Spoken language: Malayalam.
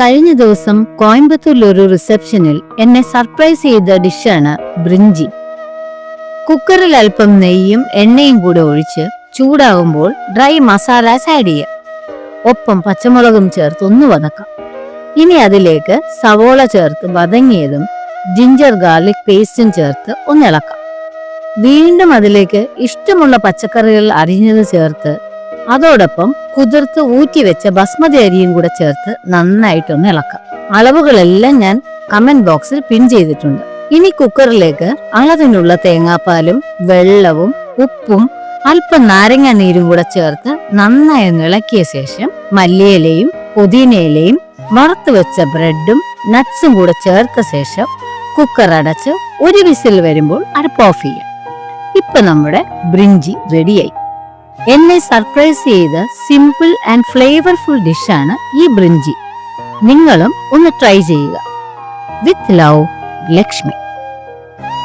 കഴിഞ്ഞ ദിവസം കോയമ്പത്തൂരിൽ ഒരു റിസപ്ഷനിൽ എന്നെ സർപ്രൈസ് ചെയ്ത ഡിഷാണ് ബ്രിഞ്ചി. കുക്കറിൽ അല്പം നെയ്യും എണ്ണയും കൂടെ ഒഴിച്ച് ചൂടാകുമ്പോൾ ഡ്രൈ മസാലാസ് ആഡ് ചെയ്യാം. ഒപ്പം പച്ചമുളകും ചേർത്ത് ഒന്ന് വതക്കാം. ഇനി അതിലേക്ക് സവോള ചേർത്ത് വതങ്ങിയതും ജിഞ്ചർ ഗാർലിക് പേസ്റ്റും ചേർത്ത് ഒന്ന് ഇളക്കാം. വീണ്ടും അതിലേക്ക് ഇഷ്ടമുള്ള പച്ചക്കറികൾ അരിഞ്ഞത് ചേർത്ത് അതോടൊപ്പം കുതിർത്ത് ഊറ്റിവെച്ച ബസ്മതി അരിയും കൂടെ ചേർത്ത് നന്നായിട്ടൊന്ന് ഇളക്കാം. അളവുകളെല്ലാം ഞാൻ കമന്റ് ബോക്സിൽ പിൻ ചെയ്തിട്ടുണ്ട്. ഇനി കുക്കറിലേക്ക് അളവിനുള്ള തേങ്ങാപ്പാലും വെള്ളവും ഉപ്പും അല്പം നാരങ്ങ നീരും കൂടെ ചേർത്ത് നന്നായി ഇളക്കിയ ശേഷം മല്ലിയിലയും പുതിനയിലയും വറുത്ത് വെച്ച ബ്രെഡും നട്ട്സും കൂടെ ചേർത്ത ശേഷം കുക്കർ അടച്ച് ഒരു വിസിൽ വരുമ്പോൾ അടുപ്പ് ഓഫ് ചെയ്യാം. ഇപ്പൊ നമ്മുടെ ബ്രിഞ്ചി റെഡിയായി. എന്നെ സർപ്രൈസ് ചെയ്ത സിമ്പിൾ ആൻഡ് ഫ്ലേവർഫുൾ ഡിഷാണ് ഈ ബ്രിഞ്ചി. നിങ്ങളും ഒന്ന് ട്രൈ ചെയ്യുക. With love, Lakshmi.